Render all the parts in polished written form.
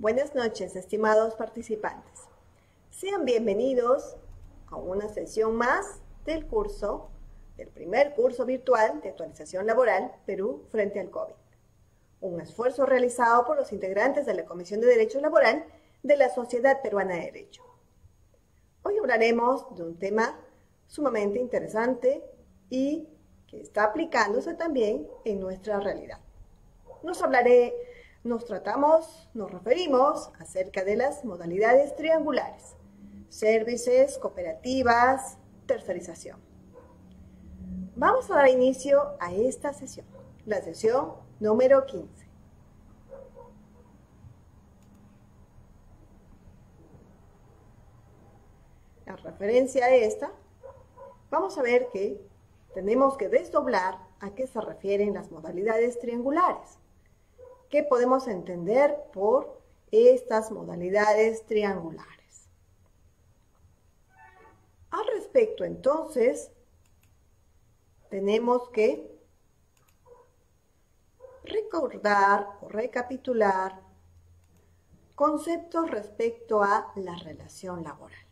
Buenas noches, estimados participantes. Sean bienvenidos a una sesión más del primer curso virtual de actualización laboral Perú frente al COVID. Un esfuerzo realizado por los integrantes de la Comisión de Derecho Laboral de la Sociedad Peruana de Derecho. Hoy hablaremos de un tema sumamente interesante y que está aplicándose también en nuestra realidad. Nos referimos acerca de las modalidades triangulares, servicios, cooperativas, tercerización. Vamos a dar inicio a esta sesión, la sesión número 15. En referencia a esta, vamos a ver que tenemos que desdoblar a qué se refieren las modalidades triangulares. ¿Qué podemos entender por estas modalidades triangulares? Al respecto, entonces, tenemos que recordar o recapitular conceptos respecto a la relación laboral.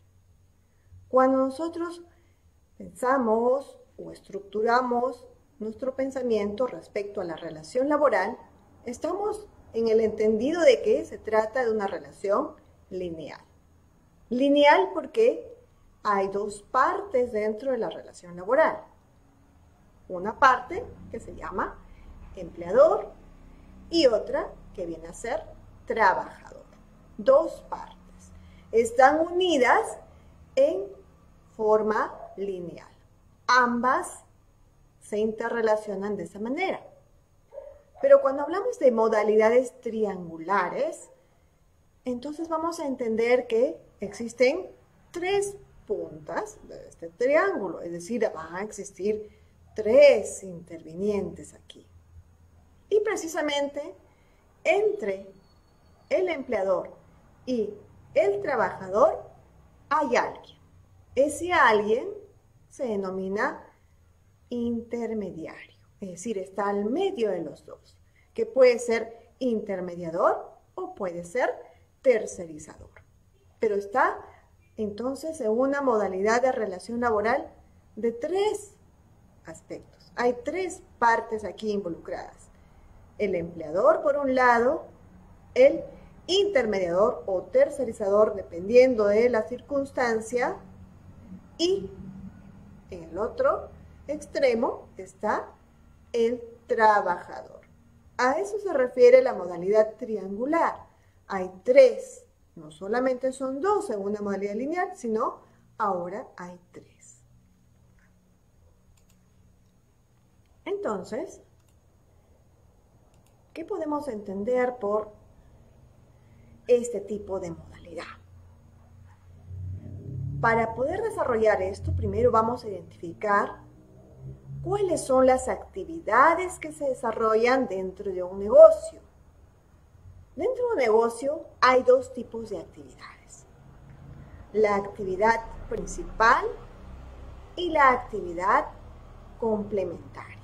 Cuando nosotros pensamos o estructuramos nuestro pensamiento respecto a la relación laboral, estamos en el entendido de que se trata de una relación lineal. Lineal porque hay dos partes dentro de la relación laboral. Una parte que se llama empleador y otra que viene a ser trabajador. Dos partes. Están unidas en forma lineal. Ambas se interrelacionan de esa manera. Pero cuando hablamos de modalidades triangulares, entonces vamos a entender que existen tres puntas de este triángulo, es decir, van a existir tres intervinientes aquí. Y precisamente entre el empleador y el trabajador hay alguien. Ese alguien se denomina intermediario. Es decir, está al medio de los dos, que puede ser intermediador o puede ser tercerizador. Pero está entonces en una modalidad de relación laboral de tres aspectos. Hay tres partes aquí involucradas. El empleador por un lado, el intermediador o tercerizador dependiendo de la circunstancia y en el otro extremo está el trabajador. A eso se refiere la modalidad triangular. Hay tres, no solamente son dos en una modalidad lineal, sino ahora hay tres. Entonces, ¿qué podemos entender por este tipo de modalidad? Para poder desarrollar esto, primero vamos a identificar ¿cuáles son las actividades que se desarrollan dentro de un negocio? Dentro de un negocio hay dos tipos de actividades. La actividad principal y la actividad complementaria.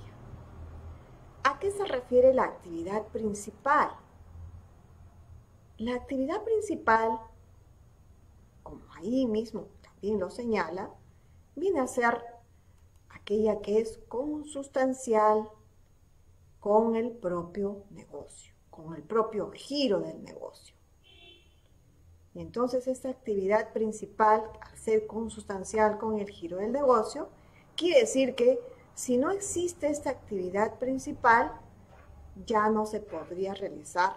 ¿A qué se refiere la actividad principal? La actividad principal, como ahí mismo también lo señala, viene a ser aquella que es consustancial con el propio negocio, con el propio giro del negocio. Y entonces esta actividad principal, al ser consustancial con el giro del negocio, quiere decir que si no existe esta actividad principal, ya no se podría realizar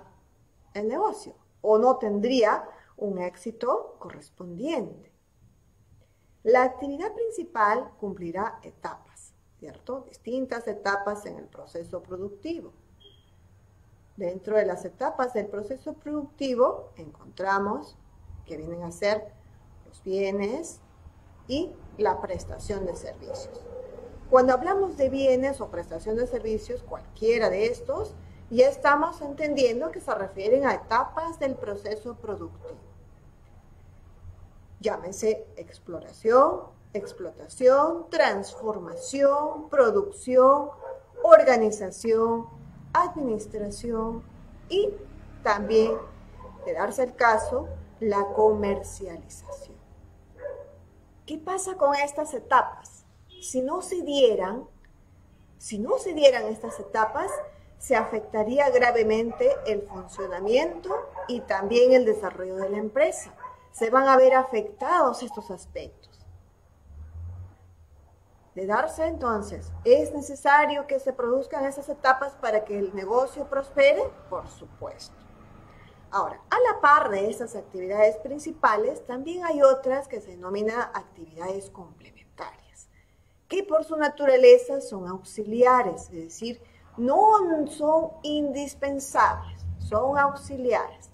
el negocio o no tendría un éxito correspondiente. La actividad principal cumplirá etapas, ¿cierto? Distintas etapas en el proceso productivo. Dentro de las etapas del proceso productivo encontramos que vienen a ser los bienes y la prestación de servicios. Cuando hablamos de bienes o prestación de servicios, cualquiera de estos, ya estamos entendiendo que se refieren a etapas del proceso productivo. Llámense exploración, explotación, transformación, producción, organización, administración y también de darse el caso, la comercialización. ¿Qué pasa con estas etapas? Si no se dieran estas etapas, se afectaría gravemente el funcionamiento y también el desarrollo de la empresa. Se van a ver afectados estos aspectos. De darse entonces, ¿es necesario que se produzcan esas etapas para que el negocio prospere? Por supuesto. Ahora, a la par de esas actividades principales, también hay otras que se denominan actividades complementarias, que por su naturaleza son auxiliares, es decir, no son indispensables, son auxiliares.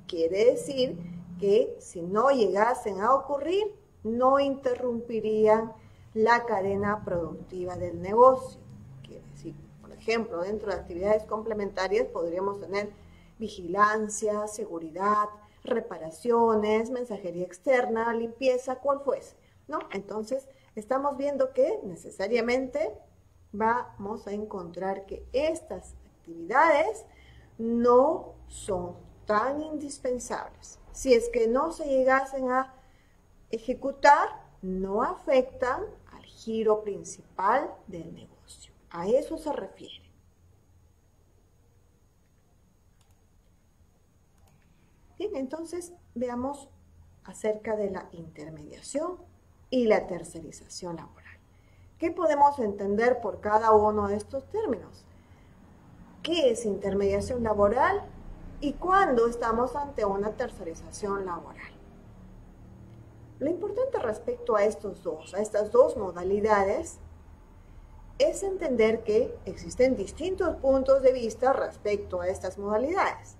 Quiere decir que si no llegasen a ocurrir, no interrumpirían la cadena productiva del negocio. Quiere decir, por ejemplo, dentro de actividades complementarias podríamos tener vigilancia, seguridad, reparaciones, mensajería externa, limpieza, cual fuese, ¿no? Entonces, estamos viendo que necesariamente vamos a encontrar que estas actividades no son tan indispensables. Si es que no se llegasen a ejecutar, no afectan al giro principal del negocio. A eso se refiere. Bien, entonces veamos acerca de la intermediación y la tercerización laboral. ¿Qué podemos entender por cada uno de estos términos? ¿Qué es intermediación laboral y cuándo estamos ante una tercerización laboral? Lo importante respecto a estas dos modalidades, es entender que existen distintos puntos de vista respecto a estas modalidades.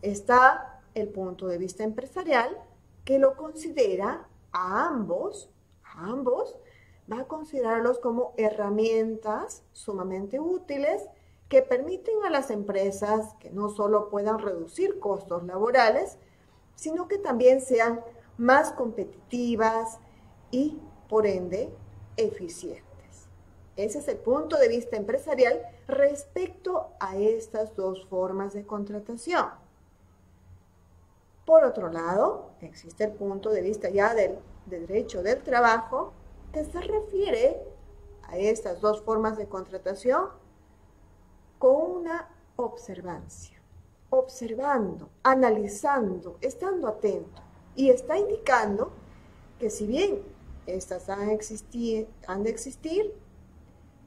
Está el punto de vista empresarial, que lo considera a ambos, va a considerarlos como herramientas sumamente útiles que permiten a las empresas que no solo puedan reducir costos laborales, sino que también sean más competitivas y, por ende, eficientes. Ese es el punto de vista empresarial respecto a estas dos formas de contratación. Por otro lado, existe el punto de vista ya del derecho del trabajo, que se refiere a estas dos formas de contratación con una observancia, observando, analizando, estando atento, y está indicando que si bien estas han de existir,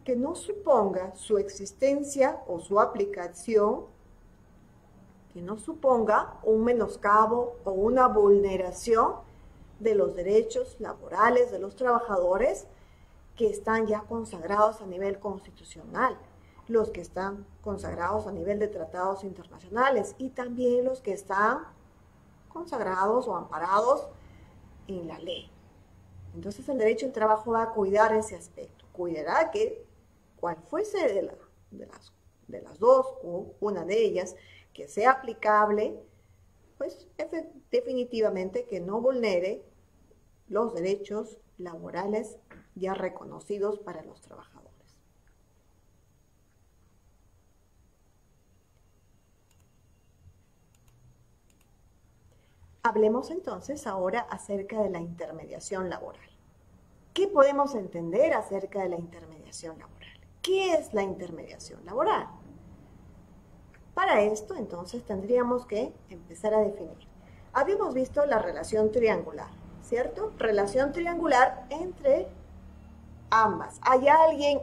que no suponga su existencia o su aplicación, que no suponga un menoscabo o una vulneración de los derechos laborales de los trabajadores que están ya consagrados a nivel constitucional, los que están consagrados a nivel de tratados internacionales y también los que están consagrados o amparados en la ley. Entonces el derecho del trabajo va a cuidar ese aspecto, cuidará que cual fuese de las dos o una de ellas que sea aplicable, pues definitivamente que no vulnere los derechos laborales ya reconocidos para los trabajadores. Hablemos entonces ahora acerca de la intermediación laboral. ¿Qué podemos entender acerca de la intermediación laboral? ¿Qué es la intermediación laboral? Para esto, entonces, tendríamos que empezar a definir. Habíamos visto la relación triangular, ¿cierto? Relación triangular entre ambas. Hay alguien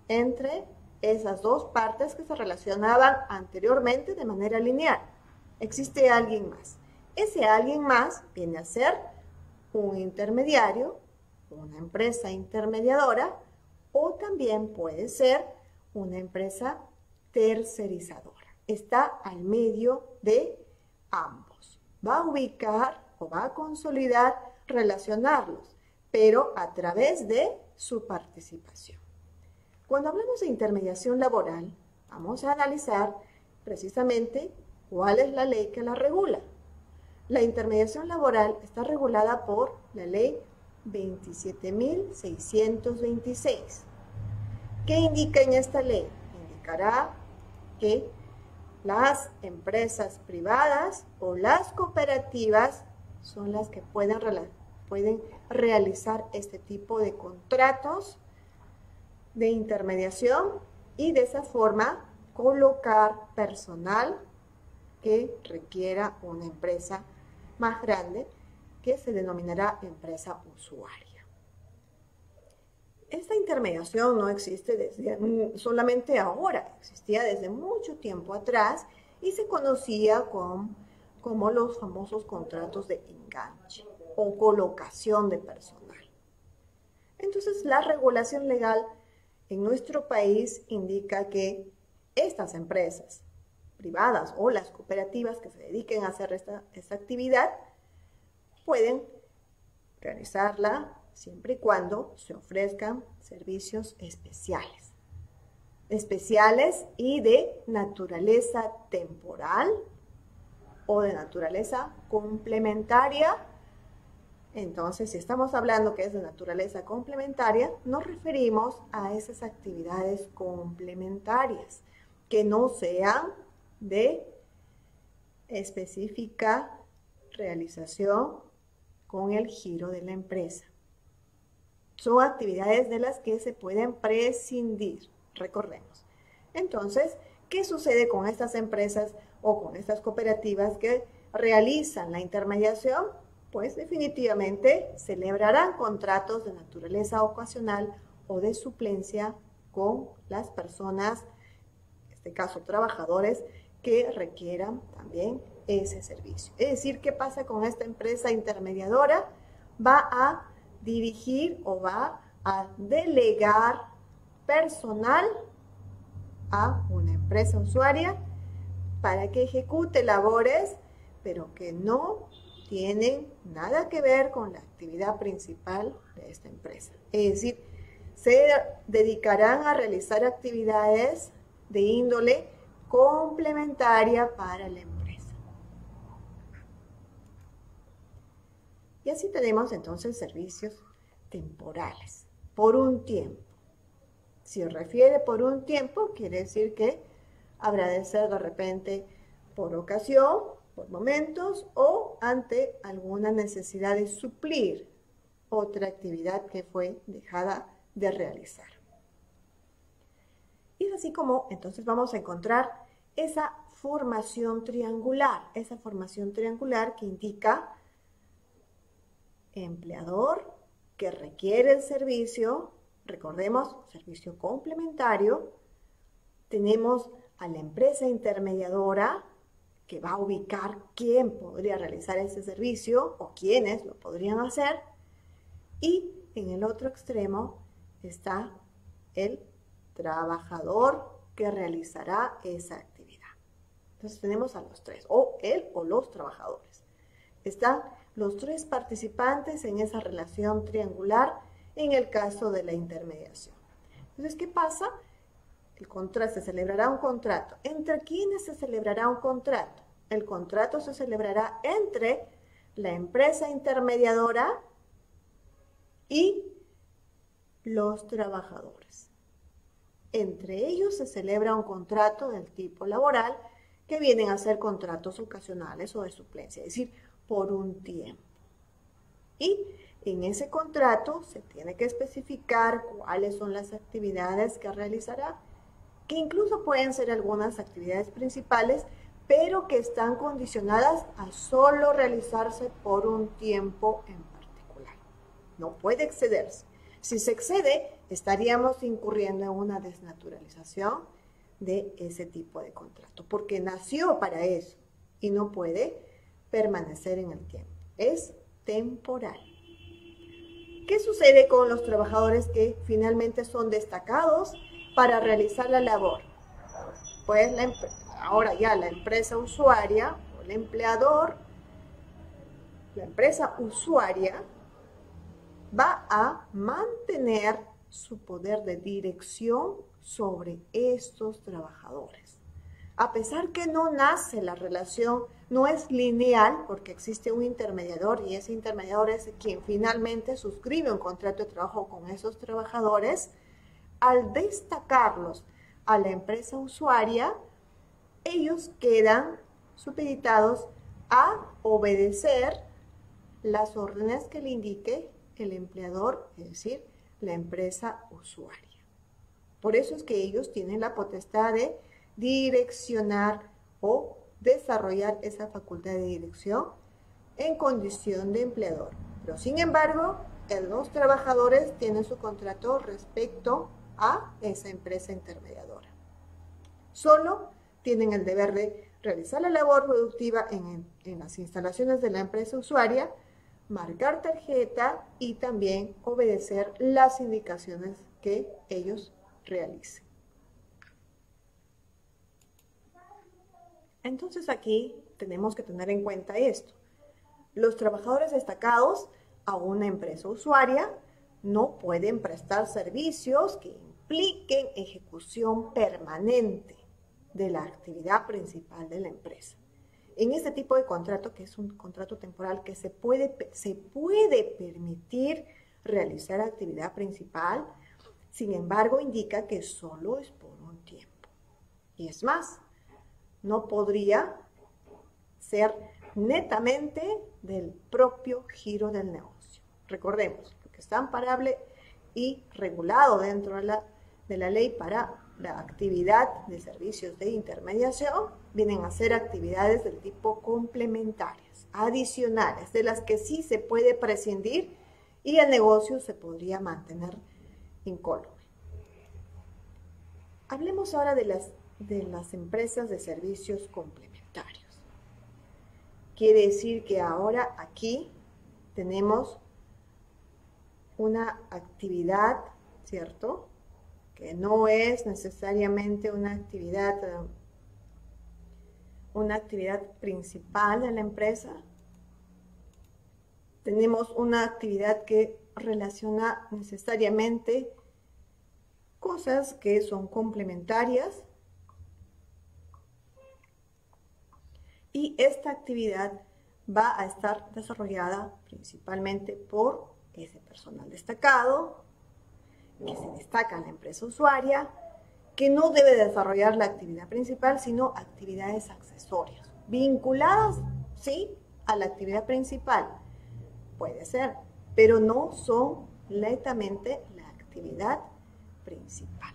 entre esas dos partes que se relacionaban anteriormente de manera lineal. Existe alguien más. Ese alguien más viene a ser un intermediario, una empresa intermediadora, o también puede ser una empresa tercerizadora. Está al medio de ambos. Va a ubicar o va a consolidar, relacionarlos, pero a través de su participación. Cuando hablamos de intermediación laboral, vamos a analizar precisamente cuál es la ley que la regula. La intermediación laboral está regulada por la ley 27.626. ¿Qué indica en esta ley? Indicará que Las empresas privadas o las cooperativas son las que pueden realizar este tipo de contratos de intermediación y de esa forma colocar personal que requiera una empresa más grande que se denominará empresa usuaria. Esta intermediación no existe solamente ahora, existía desde mucho tiempo atrás y se conocía como los famosos contratos de enganche o colocación de personal. Entonces, la regulación legal en nuestro país indica que estas empresas privadas o las cooperativas que se dediquen a hacer esta actividad pueden realizarla siempre y cuando se ofrezcan servicios especiales y de naturaleza temporal o de naturaleza complementaria. Entonces, si estamos hablando que es de naturaleza complementaria, nos referimos a esas actividades complementarias que no sean de específica realización con el giro de la empresa. Son actividades de las que se pueden prescindir, recordemos. Entonces, ¿qué sucede con estas empresas o con estas cooperativas que realizan la intermediación? Pues definitivamente celebrarán contratos de naturaleza ocasional o de suplencia con las personas, en este caso trabajadores, que requieran también ese servicio. Es decir, ¿qué pasa con esta empresa intermediadora? Va a dirigir o va a delegar personal a una empresa usuaria para que ejecute labores, pero que no tienen nada que ver con la actividad principal de esta empresa. Es decir, se dedicarán a realizar actividades de índole complementaria para la empresa. Y así tenemos entonces servicios temporales, por un tiempo. Si refiere por un tiempo, quiere decir que habrá de ser de repente por ocasión, por momentos o ante alguna necesidad de suplir otra actividad que fue dejada de realizar. Y es así como entonces vamos a encontrar esa formación triangular que indica empleador que requiere el servicio, recordemos, servicio complementario. Tenemos a la empresa intermediadora que va a ubicar quién podría realizar ese servicio o quiénes lo podrían hacer. Y en el otro extremo está el trabajador que realizará esa actividad. Entonces tenemos a los tres, o él o los trabajadores. Están los tres participantes en esa relación triangular en el caso de la intermediación. Entonces, ¿qué pasa? Se celebrará un contrato. ¿Entre quiénes se celebrará un contrato? El contrato se celebrará entre la empresa intermediadora y los trabajadores. Entre ellos se celebra un contrato del tipo laboral que vienen a ser contratos ocasionales o de suplencia, es decir, por un tiempo. Y en ese contrato se tiene que especificar cuáles son las actividades que realizará, que incluso pueden ser algunas actividades principales, pero que están condicionadas a solo realizarse por un tiempo en particular. No puede excederse. Si se excede, estaríamos incurriendo en una desnaturalización de ese tipo de contrato, porque nació para eso y no puede permanecer en el tiempo. Es temporal. ¿Qué sucede con los trabajadores que finalmente son destacados para realizar la labor? Pues ahora ya la empresa usuaria o el empleador, la empresa usuaria va a mantener su poder de dirección sobre estos trabajadores. A pesar que no nace la relación, no es lineal porque existe un intermediador y ese intermediador es quien finalmente suscribe un contrato de trabajo con esos trabajadores. Al destacarlos a la empresa usuaria, ellos quedan supeditados a obedecer las órdenes que le indique el empleador, es decir, la empresa usuaria. Por eso es que ellos tienen la potestad de direccionar o desarrollar esa facultad de dirección en condición de empleador. Pero sin embargo, los trabajadores tienen su contrato respecto a esa empresa intermediadora. Solo tienen el deber de realizar la labor productiva en las instalaciones de la empresa usuaria, marcar tarjeta y también obedecer las indicaciones que ellos realicen. Entonces aquí tenemos que tener en cuenta esto. Los trabajadores destacados a una empresa usuaria no pueden prestar servicios que impliquen ejecución permanente de la actividad principal de la empresa. En este tipo de contrato, que es un contrato temporal que se puede permitir realizar actividad principal, sin embargo indica que solo es por un tiempo. Y es más, no podría ser netamente del propio giro del negocio. Recordemos, lo que está amparable y regulado dentro de la ley para la actividad de servicios de intermediación vienen a ser actividades del tipo complementarias, adicionales, de las que sí se puede prescindir y el negocio se podría mantener incólume. Hablemos ahora de las empresas de servicios complementarios. Quiere decir que ahora aquí tenemos una actividad, ¿cierto?, que no es necesariamente una actividad principal de la empresa. Tenemos una actividad que relaciona necesariamente cosas que son complementarias y esta actividad va a estar desarrollada principalmente por ese personal destacado que se destaca en la empresa usuaria, que no debe desarrollar la actividad principal, sino actividades accesorias, vinculadas, sí, a la actividad principal. Puede ser, pero no son netamente la actividad principal.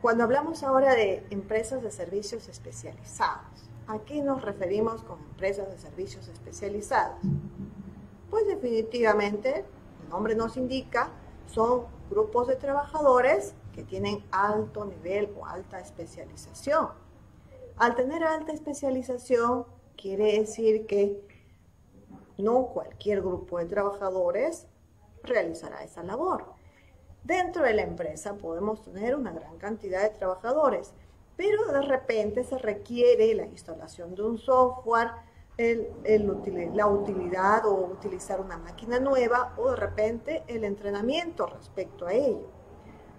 Cuando hablamos ahora de empresas de servicios especializados, ¿a qué nos referimos con empresas de servicios especializados? Pues definitivamente, el nombre nos indica, son grupos de trabajadores que tienen alto nivel o alta especialización. Al tener alta especialización, quiere decir que no cualquier grupo de trabajadores realizará esa labor. Dentro de la empresa podemos tener una gran cantidad de trabajadores, pero de repente se requiere la instalación de un software, la utilidad o utilizar una máquina nueva o de repente el entrenamiento respecto a ello.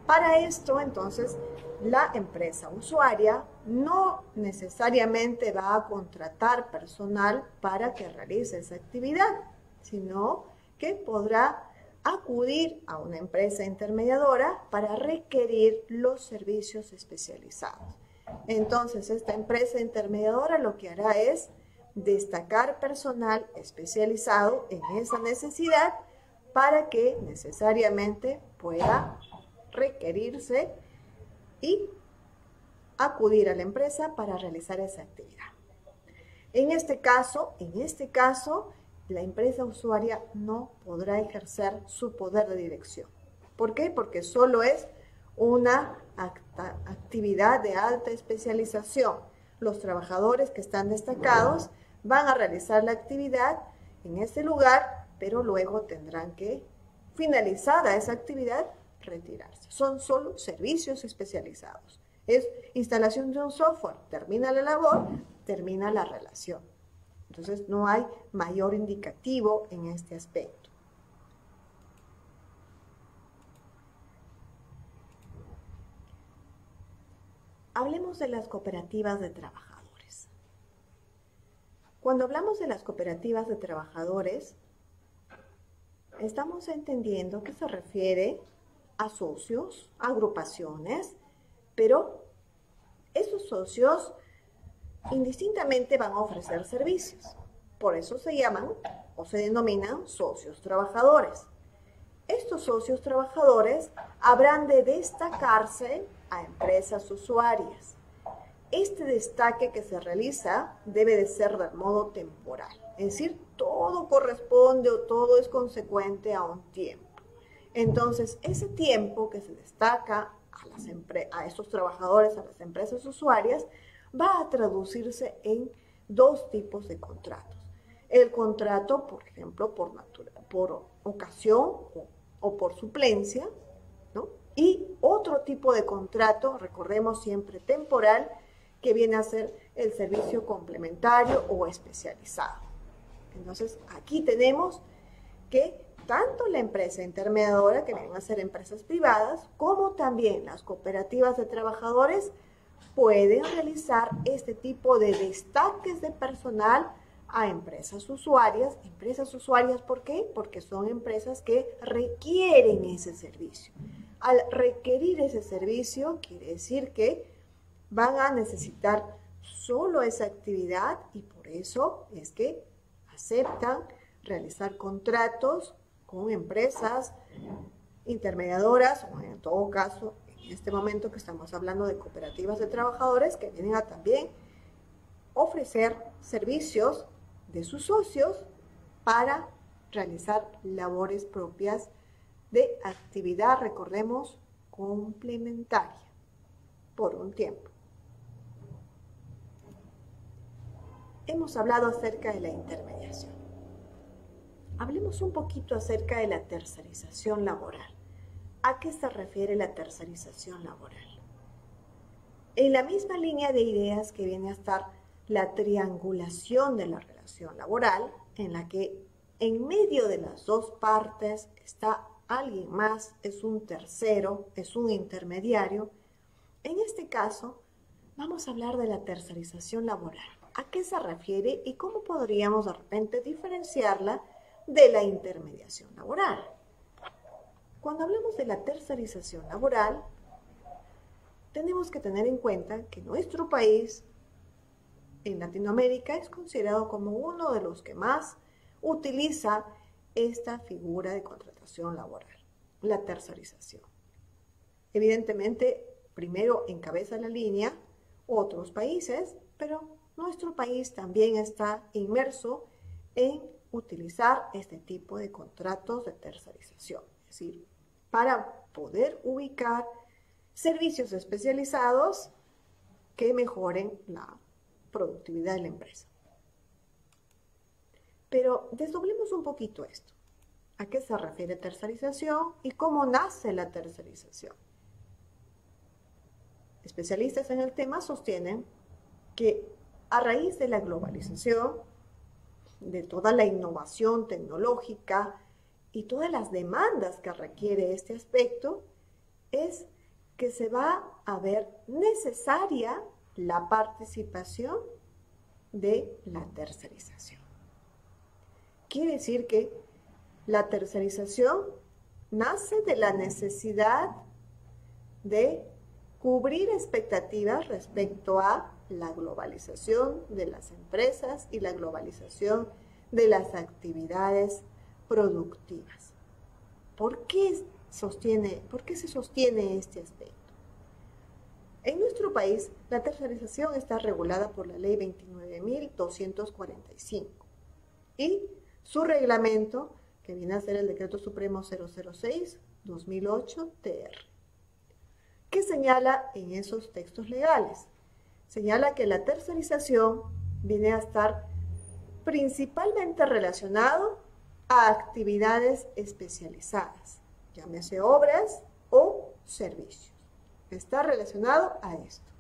Para esto, entonces, la empresa usuaria no necesariamente va a contratar personal para que realice esa actividad, sino que podrá acudir a una empresa intermediadora para requerir los servicios especializados. Entonces, esta empresa intermediadora lo que hará es destacar personal especializado en esa necesidad para que necesariamente pueda requerirse y acudir a la empresa para realizar esa actividad. En este caso, la empresa usuaria no podrá ejercer su poder de dirección. ¿Por qué? Porque solo es una actividad de alta especialización. Los trabajadores que están destacados van a realizar la actividad en ese lugar, pero luego tendrán que, finalizada esa actividad, retirarse. Son solo servicios especializados. Es instalación de un software, termina la labor, termina la relación. Entonces no hay mayor indicativo en este aspecto. Hablemos de las cooperativas de trabajadores. Cuando hablamos de las cooperativas de trabajadores, estamos entendiendo que se refiere a socios, agrupaciones, pero esos socios indistintamente van a ofrecer servicios. Por eso se llaman o se denominan socios trabajadores. Estos socios trabajadores habrán de destacarse a empresas usuarias. Este destaque que se realiza debe de ser de modo temporal, es decir, todo corresponde o todo es consecuente a un tiempo. Entonces, ese tiempo que se destaca a estos trabajadores, a las empresas usuarias, va a traducirse en dos tipos de contratos. El contrato, por ejemplo, por ocasión o por suplencia, ¿no? Y otro tipo de contrato, recordemos siempre temporal, que viene a ser el servicio complementario o especializado. Entonces, aquí tenemos que tanto la empresa intermediadora, que vienen a ser empresas privadas, como también las cooperativas de trabajadores, pueden realizar este tipo de destaques de personal a empresas usuarias. Empresas usuarias, ¿por qué? Porque son empresas que requieren ese servicio. Al requerir ese servicio, quiere decir que van a necesitar solo esa actividad y por eso es que aceptan realizar contratos con empresas intermediadoras o en todo caso, en este momento que estamos hablando de cooperativas de trabajadores que vienen a también ofrecer servicios de sus socios para realizar labores propias de actividad, recordemos, complementaria por un tiempo. Hemos hablado acerca de la intermediación. Hablemos un poquito acerca de la tercerización laboral. ¿A qué se refiere la tercerización laboral? En la misma línea de ideas que viene a estar la triangulación de la relación laboral, en la que en medio de las dos partes está alguien más, es un tercero, es un intermediario. En este caso, vamos a hablar de la tercerización laboral. ¿A qué se refiere y cómo podríamos de repente diferenciarla de la intermediación laboral? Cuando hablamos de la tercerización laboral, tenemos que tener en cuenta que nuestro país en Latinoamérica es considerado como uno de los que más utiliza esta figura de contratación laboral, la tercerización. Evidentemente, primero encabeza la línea otros países, pero nuestro país también está inmerso en utilizar este tipo de contratos de tercerización, es decir, para poder ubicar servicios especializados que mejoren la productividad de la empresa. Pero desdoblemos un poquito esto. ¿A qué se refiere tercerización y cómo nace la tercerización? Especialistas en el tema sostienen que a raíz de la globalización, de toda la innovación tecnológica y todas las demandas que requiere este aspecto, es que se va a ver necesaria la participación de la tercerización. Quiere decir que la tercerización nace de la necesidad de cubrir expectativas respecto a la globalización de las empresas y la globalización de las actividades productivas. ¿Por qué se sostiene este aspecto? En nuestro país, la tercerización está regulada por la Ley 29.245 y su reglamento, que viene a ser el Decreto Supremo 006/2008-TR. ¿Qué señala en esos textos legales? Señala que la tercerización viene a estar principalmente relacionado a actividades especializadas, llámese obras o servicios. Está relacionado a esto.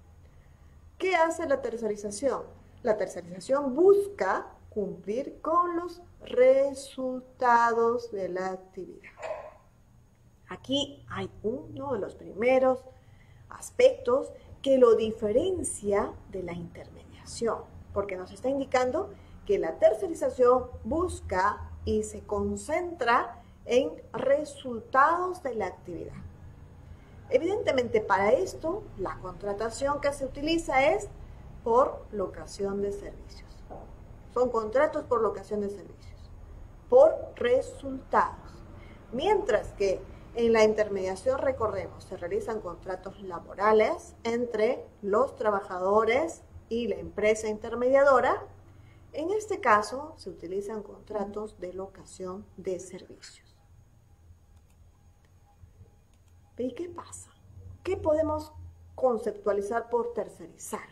¿Qué hace la tercerización? La tercerización busca cumplir con los resultados de la actividad. Aquí hay uno de los primeros aspectos que lo diferencia de la intermediación, porque nos está indicando que la tercerización busca y se concentra en resultados de la actividad. Evidentemente, para esto, la contratación que se utiliza es por locación de servicios. Son contratos por locación de servicios, por resultados. Mientras que en la intermediación, recordemos, se realizan contratos laborales entre los trabajadores y la empresa intermediadora. En este caso, se utilizan contratos de locación de servicios. ¿Y qué pasa? ¿Qué podemos conceptualizar por tercerizar?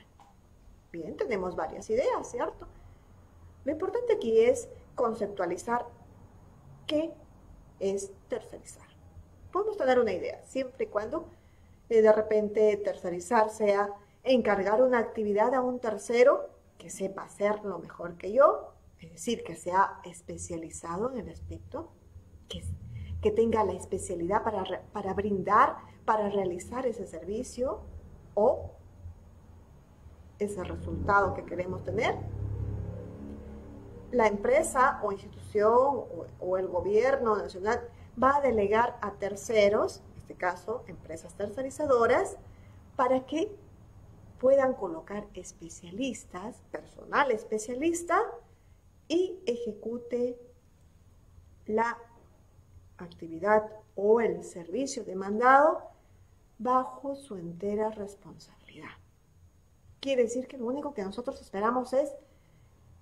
Bien, tenemos varias ideas, ¿cierto? Lo importante aquí es conceptualizar qué es tercerizar. Podemos tener una idea, siempre y cuando de repente tercerizar sea encargar una actividad a un tercero que sepa hacerlo mejor que yo, es decir, que sea especializado en el aspecto, que tenga la especialidad para brindar, para realizar ese servicio o ese resultado que queremos tener. La empresa o institución o el gobierno nacional va a delegar a terceros, en este caso empresas tercerizadoras, para que puedan colocar especialistas, personal especialista, y ejecute la actividad o el servicio demandado bajo su entera responsabilidad. Quiere decir que lo único que nosotros esperamos es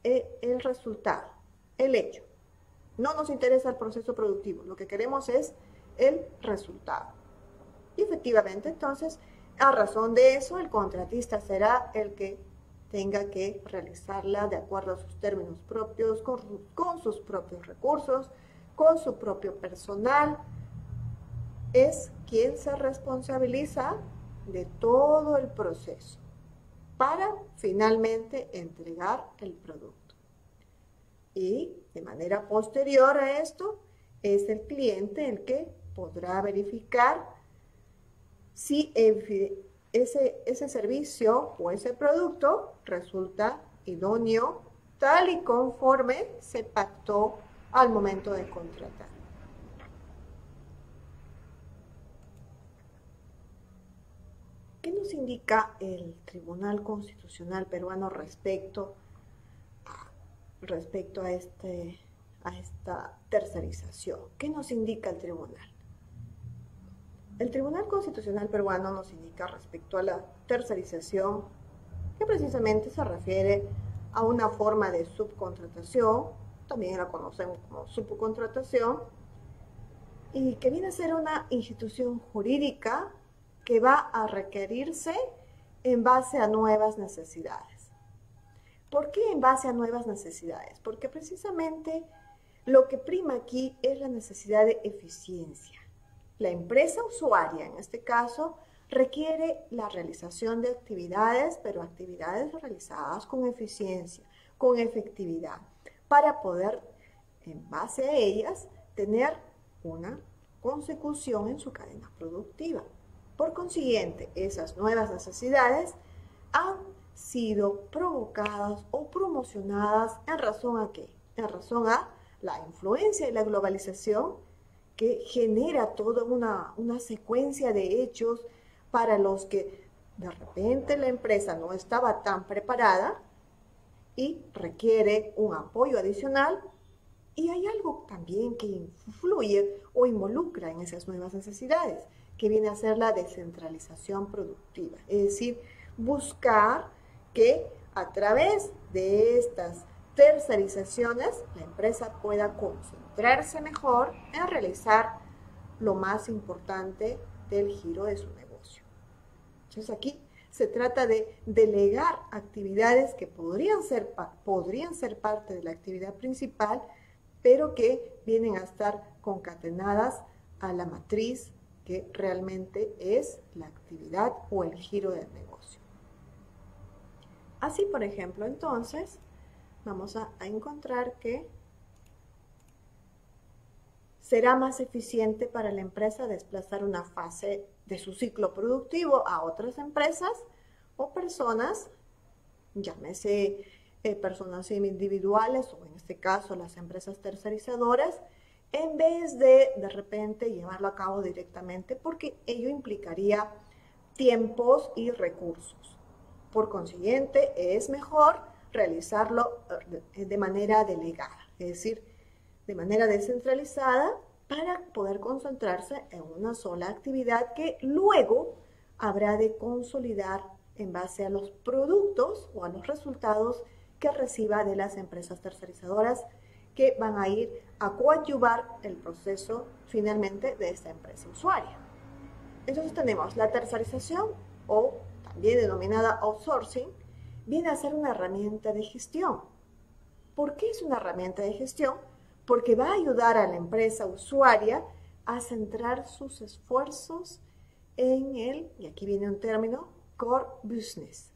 el resultado, el hecho. No nos interesa el proceso productivo, lo que queremos es el resultado. Y efectivamente, entonces, a razón de eso, el contratista será el que tenga que realizarla de acuerdo a sus términos propios, con sus propios recursos, con su propio personal. Es quien se responsabiliza de todo el proceso para finalmente entregar el producto. Y de manera posterior a esto, es el cliente el que podrá verificar si ese servicio o ese producto resulta idóneo, tal y conforme se pactó al momento de contratar. ¿Qué nos indica el Tribunal Constitucional peruano respecto a esta tercerización? ¿Qué nos indica el tribunal? El Tribunal Constitucional peruano nos indica respecto a la tercerización que precisamente se refiere a una forma de subcontratación, también la conocemos como subcontratación, y que viene a ser una institución jurídica que va a requerirse en base a nuevas necesidades. ¿Por qué en base a nuevas necesidades? Porque precisamente lo que prima aquí es la necesidad de eficiencia. La empresa usuaria, en este caso, requiere la realización de actividades, pero actividades realizadas con eficiencia, con efectividad, para poder, en base a ellas, tener una consecución en su cadena productiva. Por consiguiente, esas nuevas necesidades han sido provocadas o promocionadas ¿en razón a qué? En razón a la influencia y la globalización que genera toda una secuencia de hechos para los que de repente la empresa no estaba tan preparada y requiere un apoyo adicional, y hay algo también que influye o involucra en esas nuevas necesidades, que viene a ser la descentralización productiva, es decir, buscar que a través de estas tercerizaciones la empresa pueda concentrarse mejor en realizar lo más importante del giro de su negocio. Entonces aquí se trata de delegar actividades que podrían ser parte de la actividad principal, pero que vienen a estar concatenadas a la matriz que realmente es la actividad o el giro del negocio. Así, por ejemplo, entonces, vamos a encontrar que será más eficiente para la empresa desplazar una fase de su ciclo productivo a otras empresas o personas, llámese personas individuales o en este caso las empresas tercerizadoras, en vez de repente llevarlo a cabo directamente, porque ello implicaría tiempos y recursos. Por consiguiente, es mejor realizarlo de manera delegada, es decir, de manera descentralizada, para poder concentrarse en una sola actividad que luego habrá de consolidar en base a los productos o a los resultados que reciba de las empresas tercerizadoras, que van a ir a coadyuvar el proceso finalmente de esta empresa usuaria. Entonces tenemos la tercerización, o también denominada outsourcing, viene a ser una herramienta de gestión. ¿Por qué es una herramienta de gestión? Porque va a ayudar a la empresa usuaria a centrar sus esfuerzos en el, y aquí viene un término, core business.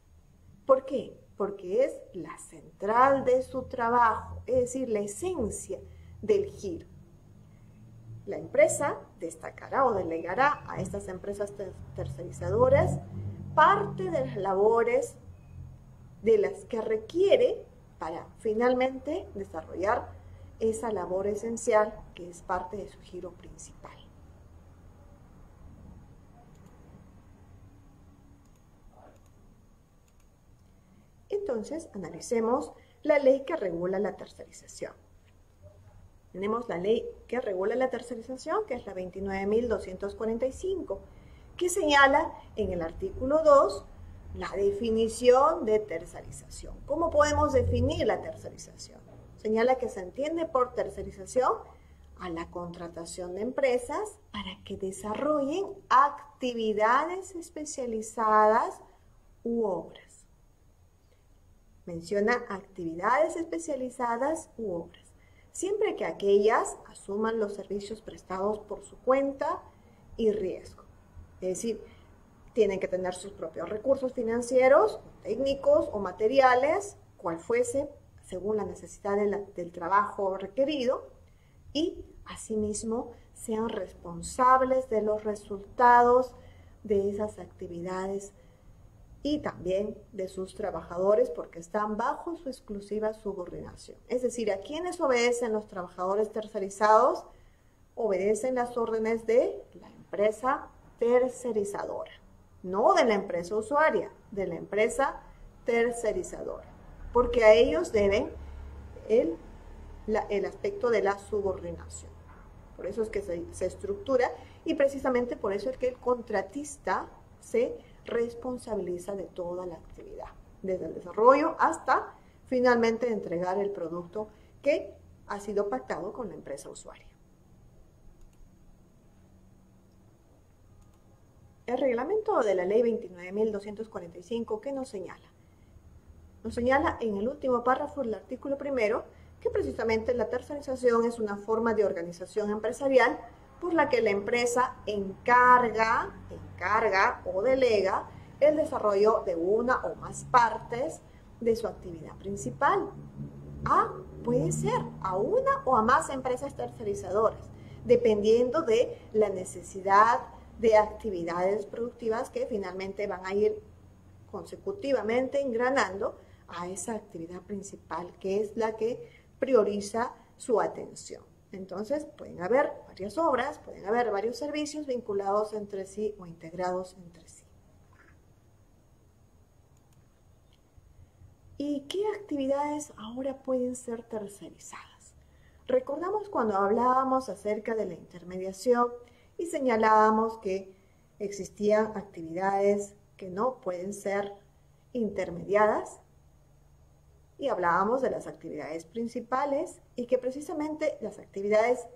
¿Por qué? Porque es la central de su trabajo, es decir, la esencia del giro. La empresa destacará o delegará a estas empresas tercerizadoras parte de las labores de las que requiere para finalmente desarrollar esa labor esencial que es parte de su giro principal. Entonces, analicemos la ley que regula la tercerización. Tenemos la ley que regula la tercerización, que es la 29.245, que señala en el artículo 2 la definición de tercerización. ¿Cómo podemos definir la tercerización? Señala que se entiende por tercerización a la contratación de empresas para que desarrollen actividades especializadas u obras. Menciona actividades especializadas u obras, siempre que aquellas asuman los servicios prestados por su cuenta y riesgo. Es decir, tienen que tener sus propios recursos financieros, técnicos o materiales, cual fuese, según la necesidad del trabajo requerido, y asimismo sean responsables de los resultados de esas actividades y también de sus trabajadores, porque están bajo su exclusiva subordinación. Es decir, ¿a quiénes obedecen los trabajadores tercerizados? Obedecen las órdenes de la empresa tercerizadora, no de la empresa usuaria, de la empresa tercerizadora, porque a ellos deben el aspecto de la subordinación. Por eso es que se estructura, y precisamente por eso es que el contratista se responsabiliza de toda la actividad, desde el desarrollo hasta finalmente entregar el producto que ha sido pactado con la empresa usuaria. El reglamento de la ley 29.245, ¿qué nos señala? Nos señala en el último párrafo del artículo primero que precisamente la tercerización es una forma de organización empresarial por la que la empresa encarga o delega el desarrollo de una o más partes de su actividad principal. Puede ser a una o a más empresas tercerizadoras, dependiendo de la necesidad de actividades productivas que finalmente van a ir consecutivamente engranando a esa actividad principal, que es la que prioriza su atención. Entonces, pueden haber varias obras, pueden haber varios servicios vinculados entre sí o integrados entre sí. ¿Y qué actividades ahora pueden ser tercerizadas? Recordamos cuando hablábamos acerca de la intermediación y señalábamos que existían actividades que no pueden ser intermediadas, y hablábamos de las actividades principales, y que precisamente las actividades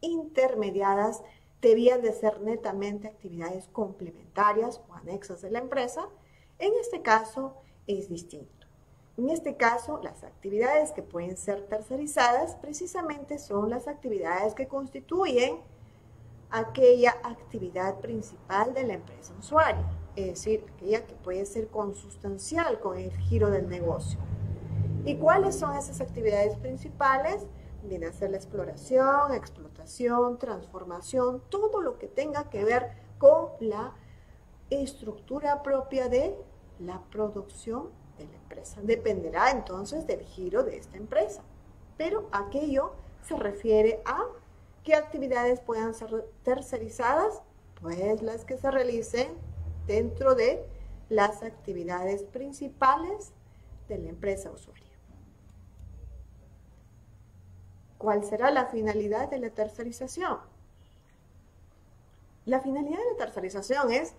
intermediadas debían de ser netamente actividades complementarias o anexas de la empresa. En este caso es distinto. En este caso, las actividades que pueden ser tercerizadas precisamente son las actividades que constituyen aquella actividad principal de la empresa usuaria, es decir, aquella que puede ser consustancial con el giro del negocio. ¿Y cuáles son esas actividades principales? Viene a ser la exploración, explotación, transformación, todo lo que tenga que ver con la estructura propia de la producción de la empresa. Dependerá entonces del giro de esta empresa, pero aquello se refiere a ¿Qué actividades puedan ser tercerizadas? Pues las que se realicen dentro de las actividades principales de la empresa usuaria. ¿Cuál será la finalidad de la tercerización? La finalidad de la tercerización es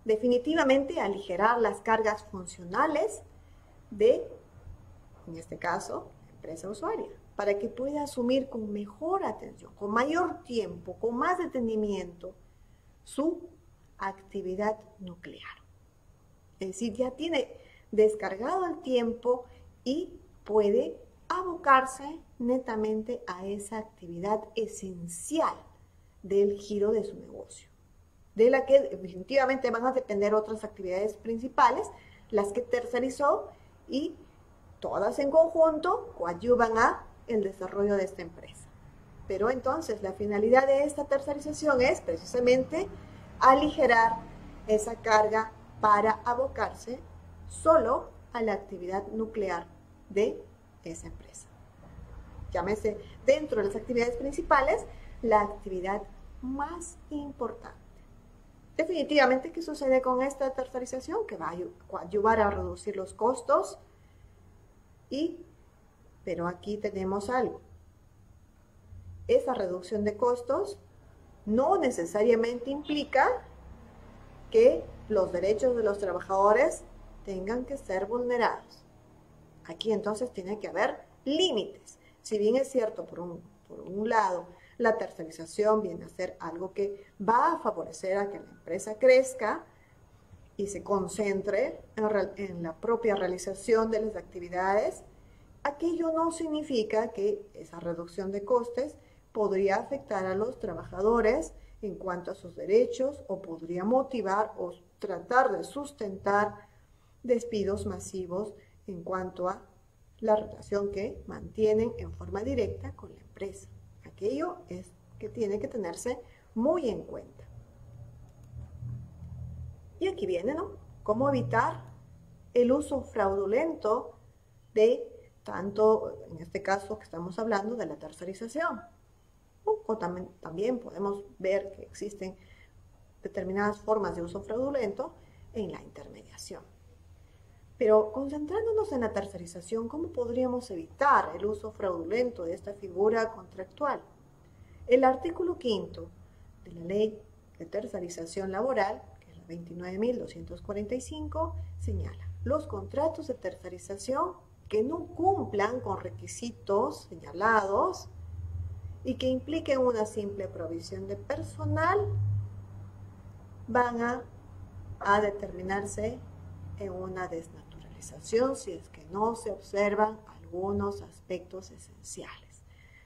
definitivamente aligerar las cargas funcionales de, en este caso, la empresa usuaria, para que pueda asumir con mejor atención, con mayor tiempo, con más detenimiento, su actividad nuclear. Es decir, ya tiene descargado el tiempo y puede abocarse netamente a esa actividad esencial del giro de su negocio, de la que definitivamente van a depender otras actividades principales, las que tercerizó, y todas en conjunto coadyuvan a el desarrollo de esta empresa. Pero entonces la finalidad de esta tercerización es precisamente aligerar esa carga para abocarse solo a la actividad nuclear de esa empresa. Llámese dentro de las actividades principales la actividad más importante. Definitivamente, ¿qué sucede con esta tercerización? Que va a ayudar a reducir los costos, pero aquí tenemos algo. Esa reducción de costos no necesariamente implica que los derechos de los trabajadores tengan que ser vulnerados. Aquí entonces tiene que haber límites. Si bien es cierto, por un lado, la tercerización viene a ser algo que va a favorecer a que la empresa crezca y se concentre en la propia realización de las actividades, aquello no significa que esa reducción de costes podría afectar a los trabajadores en cuanto a sus derechos, o podría motivar o tratar de sustentar despidos masivos en cuanto a la relación que mantienen en forma directa con la empresa. Aquello es que tiene que tenerse muy en cuenta. Y aquí viene, ¿no? ¿Cómo evitar el uso fraudulento de tanto, en este caso que estamos hablando, de la tercerización? O también podemos ver que existen determinadas formas de uso fraudulento en la intermediación. Pero concentrándonos en la tercerización, ¿cómo podríamos evitar el uso fraudulento de esta figura contractual? El artículo 5 de la Ley de Tercerización Laboral, que es la 29.245, señala: los contratos de tercerización que no cumplan con requisitos señalados y que impliquen una simple provisión de personal van a determinarse en una desnaturalización si es que no se observan algunos aspectos esenciales.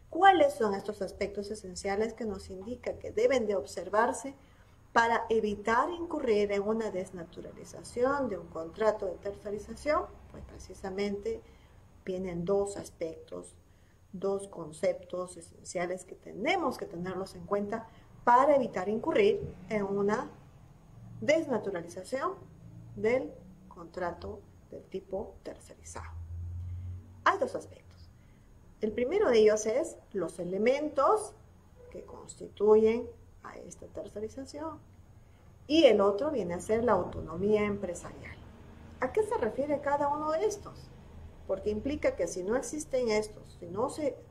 ¿Cuáles son estos aspectos esenciales que nos indica que deben de observarse para evitar incurrir en una desnaturalización de un contrato de tercerización? Pues precisamente vienen dos aspectos, dos conceptos esenciales que tenemos que tenerlos en cuenta para evitar incurrir en una desnaturalización del contrato del tipo tercerizado. Hay dos aspectos. El primero de ellos es los elementos que constituyen a esta tercerización, y el otro viene a ser la autonomía empresarial. ¿A qué se refiere cada uno de estos? Porque implica que si no existen estos,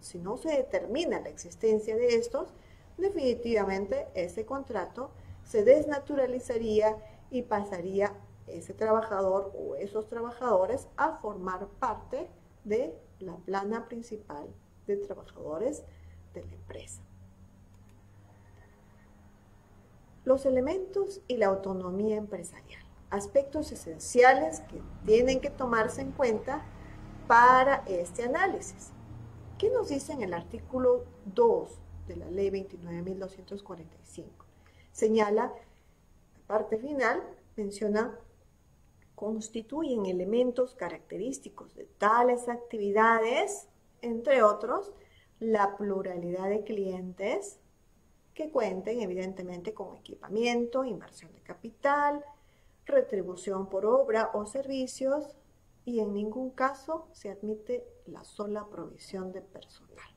si no se determina la existencia de estos, definitivamente ese contrato se desnaturalizaría y pasaría ese trabajador o esos trabajadores a formar parte de la plana principal de trabajadores de la empresa. Los elementos y la autonomía empresarial, aspectos esenciales que tienen que tomarse en cuenta para este análisis. ¿Qué nos dice en el artículo 2 de la Ley 29.245? Señala, la parte final menciona: constituyen elementos característicos de tales actividades, entre otros, la pluralidad de clientes que cuenten evidentemente con equipamiento, inversión de capital, retribución por obra o servicios, y en ningún caso se admite la sola provisión de personal.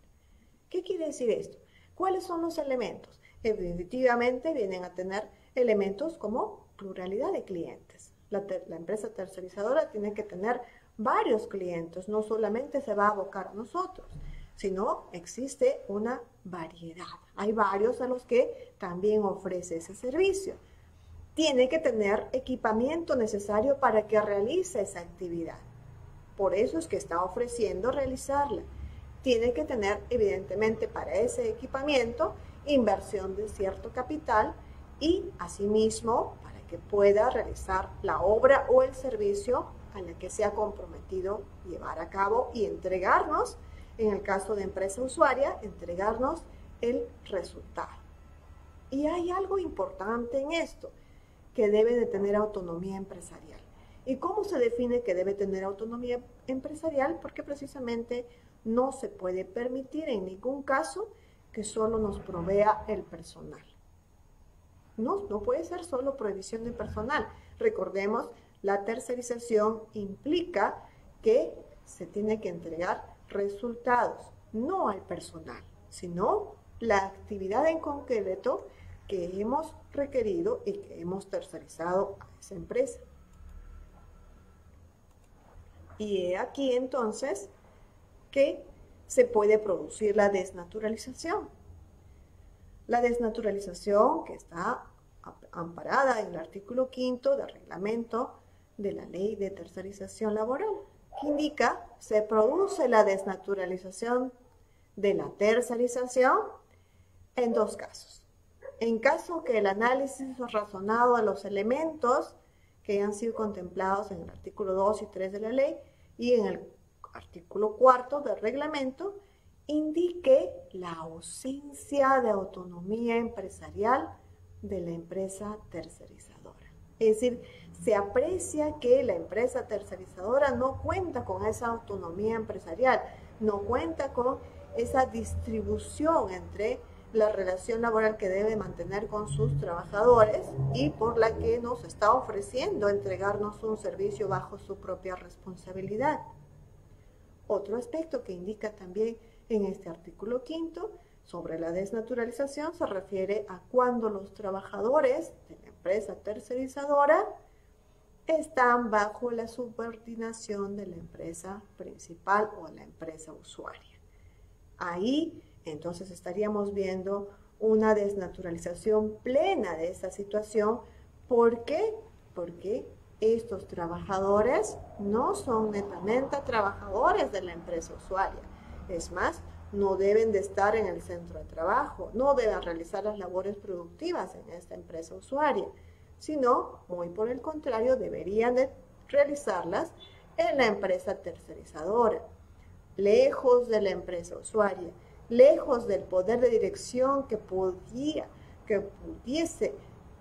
¿Qué quiere decir esto? ¿Cuáles son los elementos? Definitivamente vienen a tener elementos como pluralidad de clientes. La empresa tercerizadora tiene que tener varios clientes, no solamente se va a abocar a nosotros, sino existe una variedad. Hay varios a los que también ofrece ese servicio. Tiene que tener equipamiento necesario para que realice esa actividad. Por eso es que está ofreciendo realizarla. Tiene que tener, evidentemente, para ese equipamiento, inversión de cierto capital y, asimismo, para que pueda realizar la obra o el servicio a la que se ha comprometido llevar a cabo y entregarnos, en el caso de empresa usuaria, entregarnos el resultado. Y hay algo importante en esto, que debe de tener autonomía empresarial. ¿Y cómo se define que debe tener autonomía empresarial? Porque precisamente no se puede permitir en ningún caso que solo nos provea el personal. No puede ser solo provisión de personal. Recordemos, la tercerización implica que se tiene que entregar resultados, no al personal, sino la actividad en concreto que hemos requerido y que hemos tercerizado a esa empresa. Y aquí entonces que se puede producir la desnaturalización. La desnaturalización, que está amparada en el artículo 5 del reglamento de la Ley de Tercerización Laboral, que indica se produce la desnaturalización de la tercerización en dos casos. En caso que el análisis razonado de los elementos que han sido contemplados en el artículo 2 y 3 de la ley y en el artículo 4 del reglamento indique la ausencia de autonomía empresarial de la empresa tercerizadora. Es decir, se aprecia que la empresa tercerizadora no cuenta con esa autonomía empresarial, no cuenta con esa distribución entre la relación laboral que debe mantener con sus trabajadores y por la que nos está ofreciendo entregarnos un servicio bajo su propia responsabilidad. Otro aspecto que indica también en este artículo 5 sobre la desnaturalización se refiere a cuando los trabajadores de la empresa tercerizadora están bajo la subordinación de la empresa principal o la empresa usuaria. Ahí entonces estaríamos viendo una desnaturalización plena de esa situación. ¿Por qué? Porque estos trabajadores no son netamente trabajadores de la empresa usuaria. Es más, no deben de estar en el centro de trabajo, no deben realizar las labores productivas en esta empresa usuaria, sino, muy por el contrario, deberían de realizarlas en la empresa tercerizadora, lejos de la empresa usuaria, lejos del poder de dirección que pudiese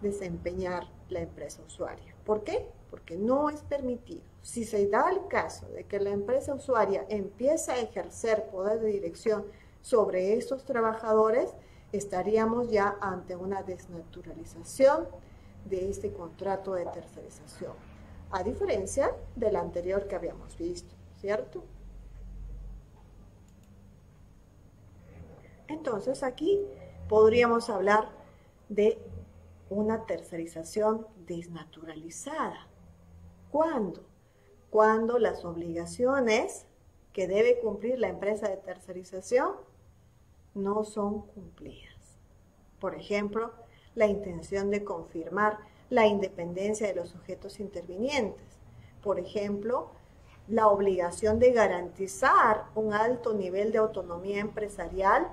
desempeñar la empresa usuaria. ¿Por qué? Porque no es permitido. Si se da el caso de que la empresa usuaria empieza a ejercer poder de dirección sobre estos trabajadores, estaríamos ya ante una desnaturalización de este contrato de tercerización, a diferencia del anterior que habíamos visto, ¿cierto? Entonces aquí podríamos hablar de una tercerización desnaturalizada. ¿Cuándo? Cuando las obligaciones que debe cumplir la empresa de tercerización no son cumplidas. Por ejemplo, la intención de confirmar la independencia de los sujetos intervinientes. Por ejemplo, la obligación de garantizar un alto nivel de autonomía empresarial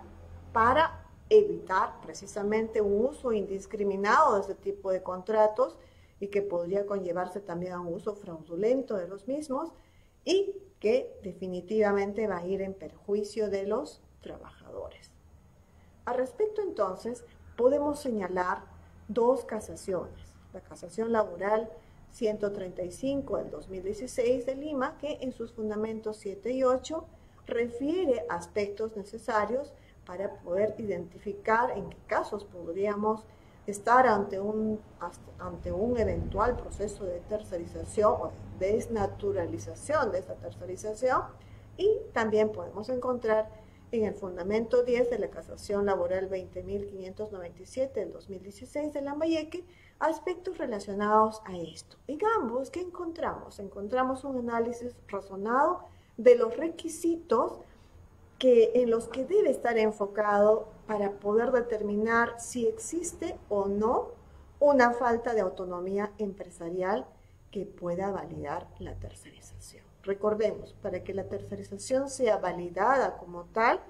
para evitar precisamente un uso indiscriminado de este tipo de contratos y que podría conllevarse también a un uso fraudulento de los mismos y que definitivamente va a ir en perjuicio de los trabajadores. Al respecto, entonces, podemos señalar dos casaciones. La casación laboral 135 del 2016 de Lima, que en sus fundamentos 7 y 8 refiere aspectos necesarios para poder identificar en qué casos podríamos estar ante un eventual proceso de tercerización o desnaturalización de esta tercerización, y también podemos encontrar en el fundamento 10 de la Casación Laboral 20.597 del 2016 de Lambayeque aspectos relacionados a esto. Digamos, ¿qué encontramos? Encontramos un análisis razonado de los requisitos en los que debe estar enfocado para poder determinar si existe o no una falta de autonomía empresarial que pueda validar la tercerización. Recordemos, para que la tercerización sea validada como tal,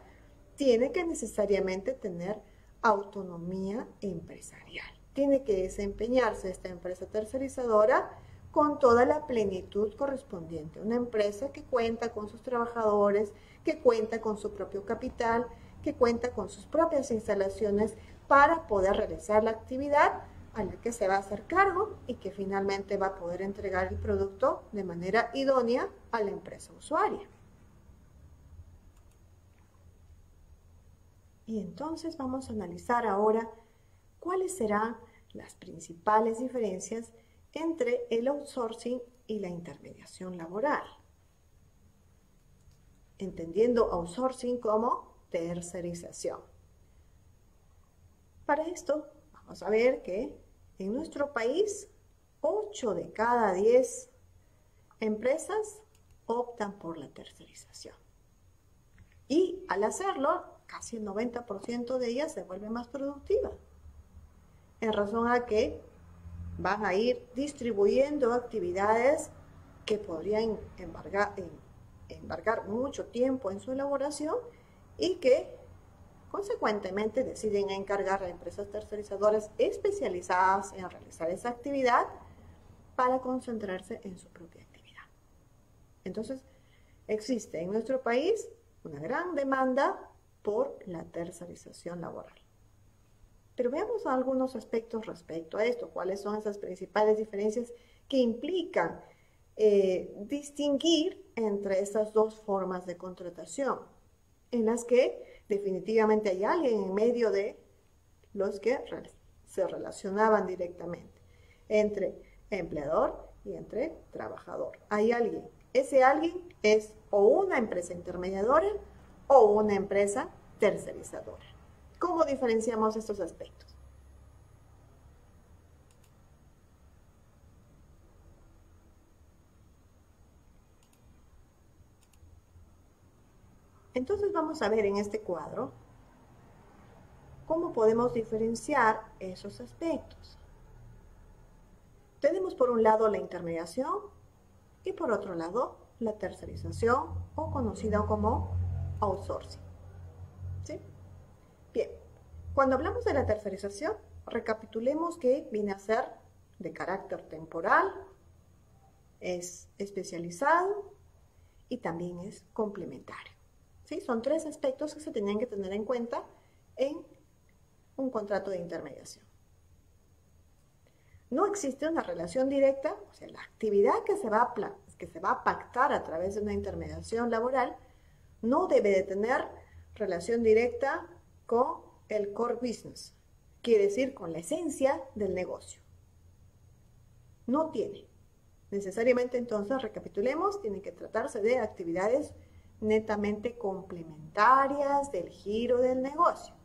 tiene que necesariamente tener autonomía empresarial. Tiene que desempeñarse esta empresa tercerizadora con toda la plenitud correspondiente. Una empresa que cuenta con sus trabajadores, que cuenta con su propio capital, que cuenta con sus propias instalaciones para poder realizar la actividad a la que se va a hacer cargo y que finalmente va a poder entregar el producto de manera idónea a la empresa usuaria. Y entonces vamos a analizar ahora cuáles serán las principales diferencias entre el outsourcing y la intermediación laboral, entendiendo outsourcing como tercerización. Para esto, vamos a ver que en nuestro país, 8 de cada 10 empresas optan por la tercerización. Y al hacerlo, casi el 90% de ellas se vuelve más productiva, en razón a que van a ir distribuyendo actividades que podrían embargar mucho tiempo en su elaboración y que consecuentemente deciden encargar a empresas tercerizadoras especializadas en realizar esa actividad para concentrarse en su propia actividad. Entonces, existe en nuestro país una gran demanda por la tercerización laboral. Pero veamos algunos aspectos respecto a esto. ¿Cuáles son esas principales diferencias que implican distinguir entre estas dos formas de contratación, en las que definitivamente hay alguien en medio de los que se relacionaban directamente, entre empleador y entre trabajador? Hay alguien. Ese alguien es o una empresa intermediadora o una empresa tercerizadora. ¿Cómo diferenciamos estos aspectos? Entonces vamos a ver en este cuadro cómo podemos diferenciar esos aspectos. Tenemos por un lado la intermediación y por otro lado la tercerización, o conocida como outsourcing. ¿Sí? Bien, cuando hablamos de la tercerización, recapitulemos que viene a ser de carácter temporal, es especializado y también es complementario. ¿Sí? Son tres aspectos que se tenían que tener en cuenta en un contrato de intermediación. No existe una relación directa, o sea, la actividad que se va a pactar a través de una intermediación laboral no debe de tener relación directa con el core business, quiere decir con la esencia del negocio. No tiene. Necesariamente, entonces, recapitulemos, tiene que tratarse de actividades netamente complementarias del giro del negocio.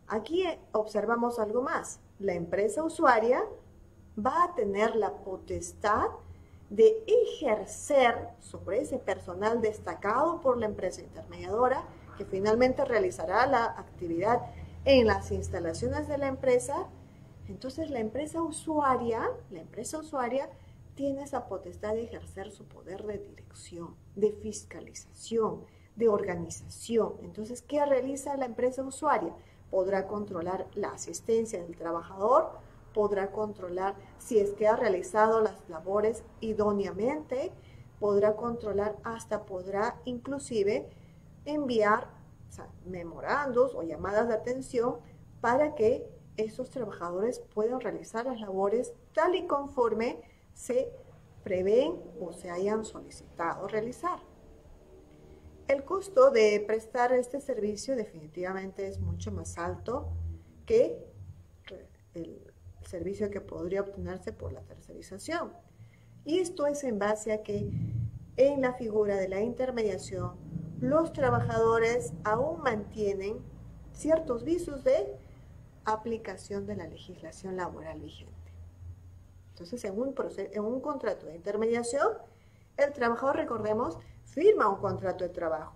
Aquí observamos algo más. La empresa usuaria va a tener la potestad de ejercer sobre ese personal destacado por la empresa intermediadora, que finalmente realizará la actividad en las instalaciones de la empresa. Entonces la empresa usuaria tiene esa potestad de ejercer su poder de dirección, de fiscalización, de organización. Entonces, ¿qué realiza la empresa usuaria? Podrá controlar la asistencia del trabajador, podrá controlar si es que ha realizado las labores idóneamente, podrá controlar, podrá inclusive enviar memorandos o llamadas de atención para que esos trabajadores puedan realizar las labores tal y conforme se prevén o se hayan solicitado realizar. El costo de prestar este servicio definitivamente es mucho más alto que el servicio que podría obtenerse por la tercerización. Y esto es en base a que en la figura de la intermediación los trabajadores aún mantienen ciertos vicios de aplicación de la legislación laboral vigente. Entonces, en un contrato de intermediación, el trabajador, recordemos, firma un contrato de trabajo,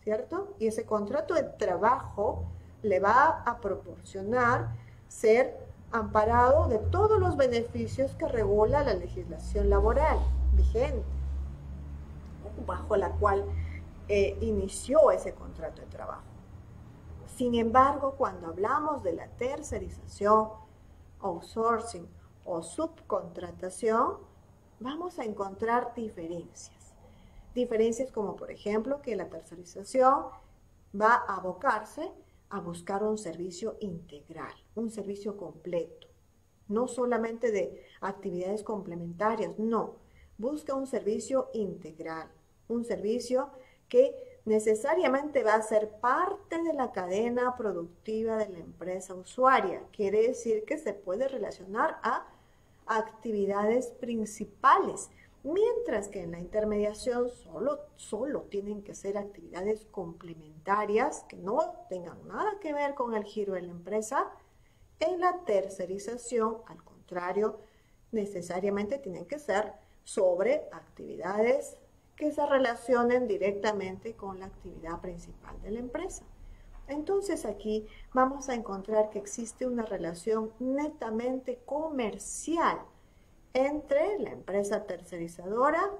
¿cierto? Y ese contrato de trabajo le va a proporcionar ser amparado de todos los beneficios que regula la legislación laboral vigente, bajo la cual inició ese contrato de trabajo. Sin embargo, cuando hablamos de la tercerización, outsourcing o subcontratación, vamos a encontrar diferencias. Diferencias como, por ejemplo, que la tercerización va a abocarse a buscar un servicio integral, un servicio completo, no solamente de actividades complementarias, no, busca un servicio integral, un servicio que necesariamente va a ser parte de la cadena productiva de la empresa usuaria. Quiere decir que se puede relacionar a actividades principales, mientras que en la intermediación solo tienen que ser actividades complementarias que no tengan nada que ver con el giro de la empresa. En la tercerización, al contrario, necesariamente tienen que ser sobre actividades que se relacionen directamente con la actividad principal de la empresa. Entonces aquí vamos a encontrar que existe una relación netamente comercial entre la empresa tercerizadora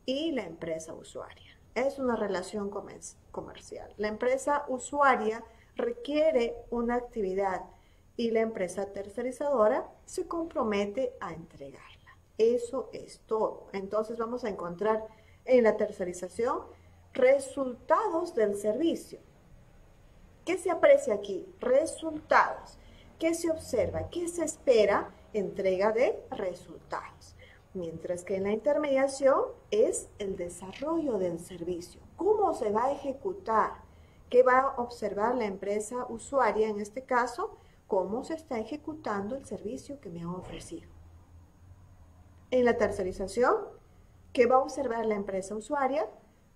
y la empresa usuaria. Es una relación comercial. La empresa usuaria requiere una actividad y la empresa tercerizadora se compromete a entregarla. Eso es todo. Entonces vamos a encontrar en la tercerización resultados del servicio. ¿Qué se aprecia aquí? Resultados. ¿Qué se observa? ¿Qué se espera? Entrega de resultados. Mientras que en la intermediación es el desarrollo del servicio. ¿Cómo se va a ejecutar? ¿Qué va a observar la empresa usuaria en este caso? ¿Cómo se está ejecutando el servicio que me han ofrecido? En la tercerización, ¿qué va a observar la empresa usuaria?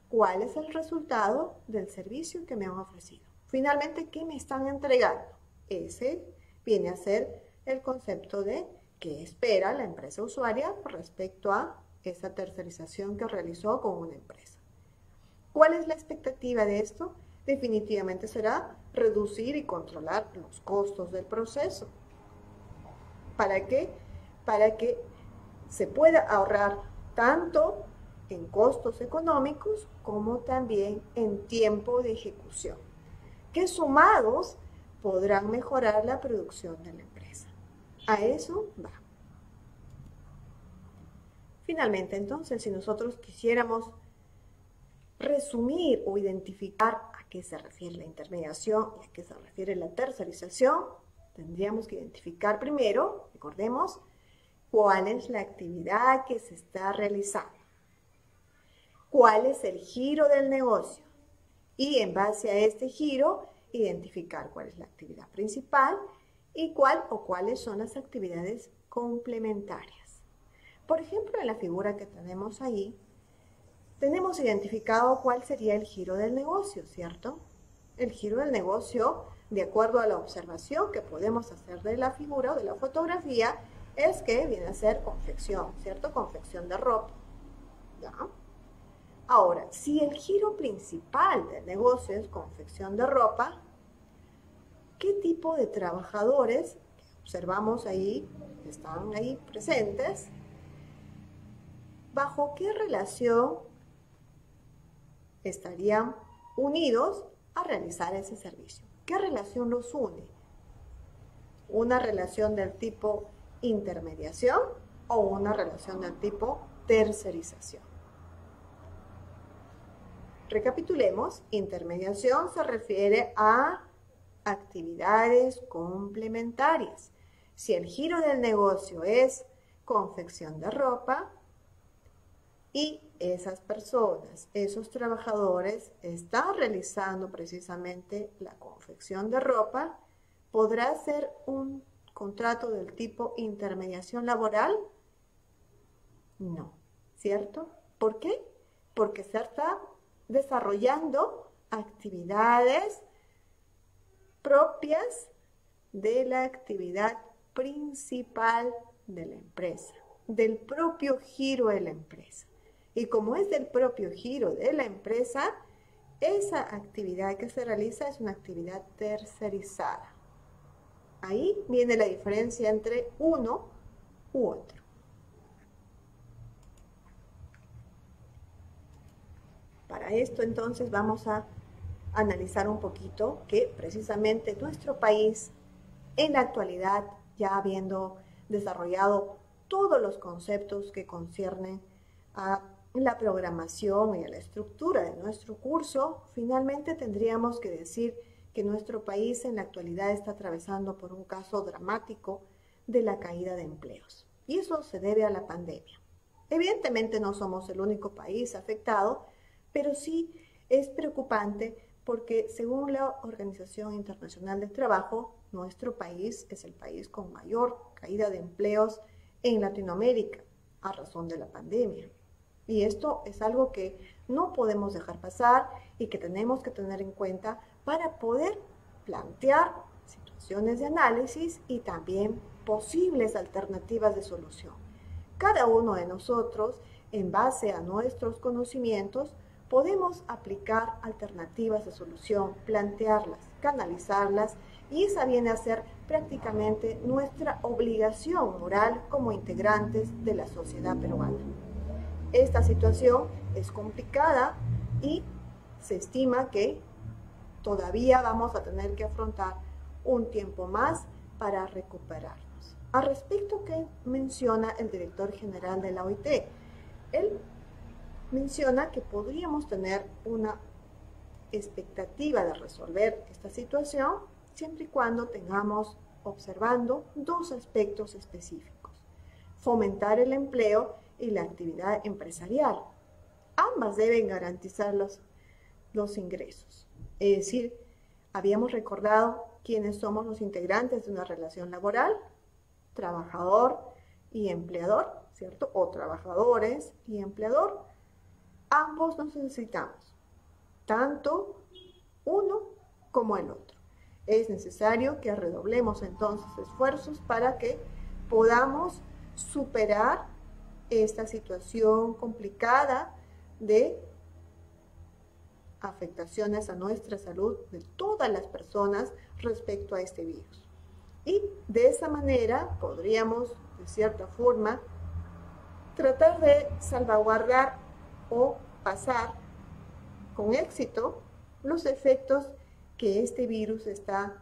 ¿Cuál es el resultado del servicio que me han ofrecido? Finalmente, ¿qué me están entregando? Ese viene a ser el concepto de qué espera la empresa usuaria respecto a esa tercerización que realizó con una empresa. ¿Cuál es la expectativa de esto? Definitivamente será reducir y controlar los costos del proceso. ¿Para qué? Para que se pueda ahorrar tanto en costos económicos como también en tiempo de ejecución, que sumados podrán mejorar la producción de la empresa. A eso va. Finalmente, entonces, si nosotros quisiéramos resumir o identificar a qué se refiere la intermediación y a qué se refiere la tercerización, tendríamos que identificar primero, recordemos, cuál es la actividad que se está realizando, cuál es el giro del negocio y en base a este giro identificar cuál es la actividad principal y cuál o cuáles son las actividades complementarias. Por ejemplo, en la figura que tenemos ahí, tenemos identificado cuál sería el giro del negocio, ¿cierto? El giro del negocio, de acuerdo a la observación que podemos hacer de la figura o de la fotografía, es que viene a ser confección, ¿cierto? Confección de ropa. ¿Ya? Ahora, si el giro principal del negocio es confección de ropa, ¿qué tipo de trabajadores observamos ahí, están ahí presentes? ¿Bajo qué relación estarían unidos a realizar ese servicio? ¿Qué relación los une? ¿Una relación del tipo intermediación o una relación del tipo tercerización? Recapitulemos, intermediación se refiere a actividades complementarias. Si el giro del negocio es confección de ropa y esas personas, esos trabajadores están realizando precisamente la confección de ropa, ¿podrá ser un contrato del tipo intermediación laboral? No, ¿cierto? ¿Por qué? Porque se está desarrollando actividades propias de la actividad principal de la empresa, del propio giro de la empresa. Y como es del propio giro de la empresa, esa actividad que se realiza es una actividad tercerizada. Ahí viene la diferencia entre uno u otro. Para esto entonces vamos a analizar un poquito que precisamente nuestro país en la actualidad, ya habiendo desarrollado todos los conceptos que conciernen a la programación y a la estructura de nuestro curso, finalmente tendríamos que decir que nuestro país en la actualidad está atravesando por un caso dramático de la caída de empleos. Y eso se debe a la pandemia. Evidentemente no somos el único país afectado, pero sí es preocupante porque según la Organización Internacional del Trabajo, nuestro país es el país con mayor caída de empleos en Latinoamérica a razón de la pandemia. Y esto es algo que no podemos dejar pasar y que tenemos que tener en cuenta para poder plantear situaciones de análisis y también posibles alternativas de solución. Cada uno de nosotros, en base a nuestros conocimientos, podemos aplicar alternativas de solución, plantearlas, canalizarlas, y esa viene a ser prácticamente nuestra obligación moral como integrantes de la sociedad peruana. Esta situación es complicada y se estima que todavía vamos a tener que afrontar un tiempo más para recuperarnos. Al respecto que menciona el director general de la OIT, él menciona que podríamos tener una expectativa de resolver esta situación siempre y cuando tengamos observando dos aspectos específicos: fomentar el empleo y la actividad empresarial. Ambas deben garantizar los ingresos. Es decir, habíamos recordado quiénes somos los integrantes de una relación laboral: trabajador y empleador, ¿cierto? O trabajadores y empleador. Ambos nos necesitamos, tanto uno como el otro. Es necesario que redoblemos entonces esfuerzos para que podamos superar esta situación complicada de afectaciones a nuestra salud de todas las personas respecto a este virus. Y de esa manera podríamos, de cierta forma, tratar de salvaguardar o pasar con éxito los efectos que este virus está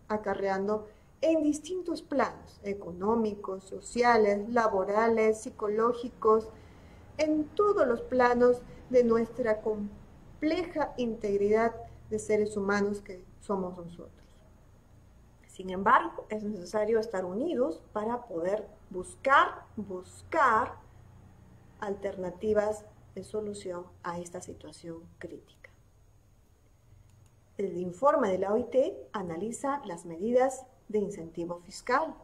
acarreando en distintos planos: económicos, sociales, laborales, psicológicos, en todos los planos de nuestra compleja integridad de seres humanos que somos nosotros. Sin embargo, es necesario estar unidos para poder buscar alternativas de solución a esta situación crítica. El informe de la OIT analiza las medidas de incentivo fiscal,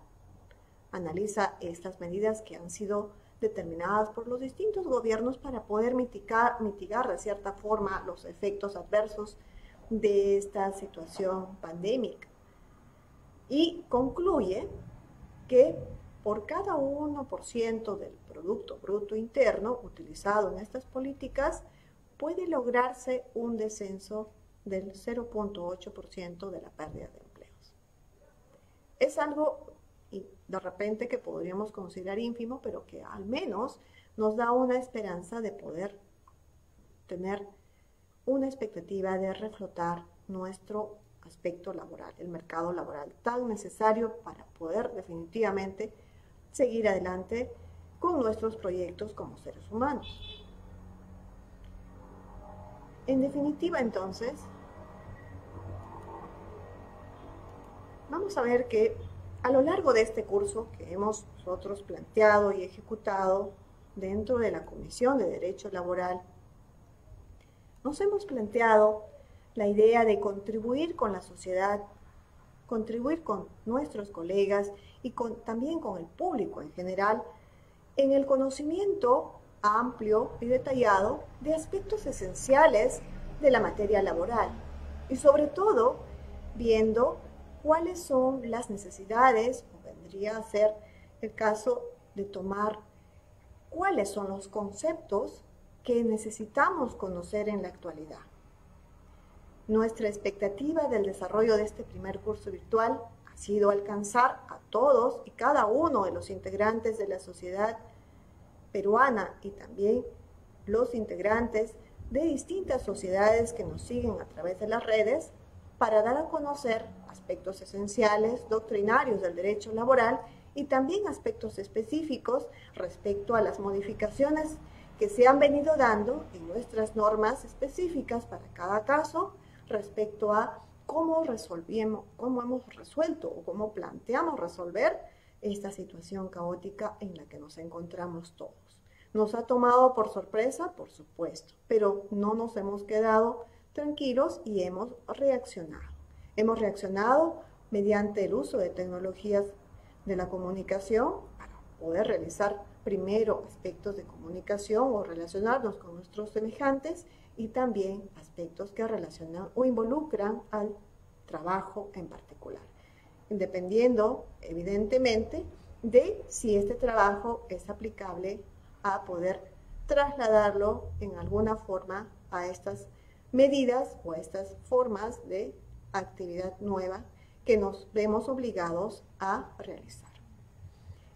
analiza estas medidas que han sido determinadas por los distintos gobiernos para poder mitigar de cierta forma los efectos adversos de esta situación pandémica, y concluye que por cada 1% del Producto Bruto Interno utilizado en estas políticas puede lograrse un descenso del 0.8% de la pérdida de empleos. Es algo de repente que podríamos considerar ínfimo, pero que al menos nos da una esperanza de poder tener una expectativa de reflotar nuestro aspecto laboral, el mercado laboral, tan necesario para poder definitivamente seguir adelante con nuestros proyectos como seres humanos. En definitiva, entonces, vamos a ver que a lo largo de este curso que hemos nosotros planteado y ejecutado dentro de la Comisión de Derecho Laboral, nos hemos planteado la idea de contribuir con la sociedad, contribuir con nuestros colegas y también con el público en general en el conocimiento amplio y detallado de aspectos esenciales de la materia laboral y sobre todo viendo cuáles son las necesidades, o vendría a ser el caso de tomar cuáles son los conceptos que necesitamos conocer en la actualidad. Nuestra expectativa del desarrollo de este primer curso virtual ha sido alcanzar a todos y cada uno de los integrantes de la sociedad peruana y también los integrantes de distintas sociedades que nos siguen a través de las redes para dar a conocer aspectos esenciales, doctrinarios del derecho laboral y también aspectos específicos respecto a las modificaciones que se han venido dando en nuestras normas específicas para cada caso respecto a cómo hemos resuelto o cómo planteamos resolver esta situación caótica en la que nos encontramos todos. Nos ha tomado por sorpresa, por supuesto, pero no nos hemos quedado tranquilos y hemos reaccionado. Hemos reaccionado mediante el uso de tecnologías de la comunicación para poder realizar primero aspectos de comunicación o relacionarnos con nuestros semejantes y también aspectos que relacionan o involucran al trabajo en particular, dependiendo evidentemente de si este trabajo es aplicable a poder trasladarlo en alguna forma a estas medidas o a estas formas de actividad nueva que nos vemos obligados a realizar.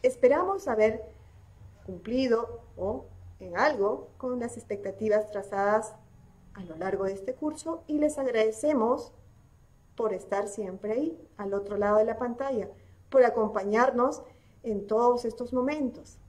Esperamos haber cumplido o en algo con las expectativas trazadas a lo largo de este curso y les agradecemos por estar siempre ahí, al otro lado de la pantalla, por acompañarnos en todos estos momentos.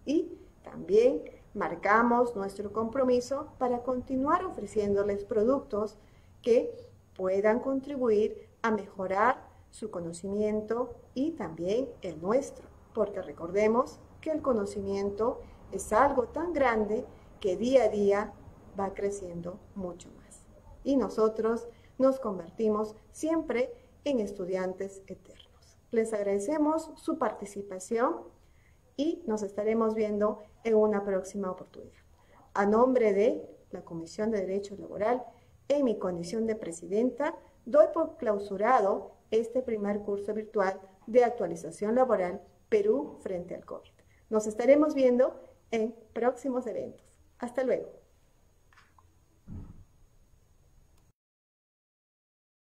Y también marcamos nuestro compromiso para continuar ofreciéndoles productos que puedan contribuir a mejorar su conocimiento y también el nuestro, porque recordemos que el conocimiento es algo tan grande que día a día va creciendo mucho más. Y nosotros nos convertimos siempre en estudiantes eternos. Les agradecemos su participación y nos estaremos viendo en una próxima oportunidad. A nombre de la Comisión de Derecho Laboral, en mi condición de presidenta, doy por clausurado este primer curso virtual de actualización laboral Perú frente al COVID. Nos estaremos viendo en próximos eventos. Hasta luego.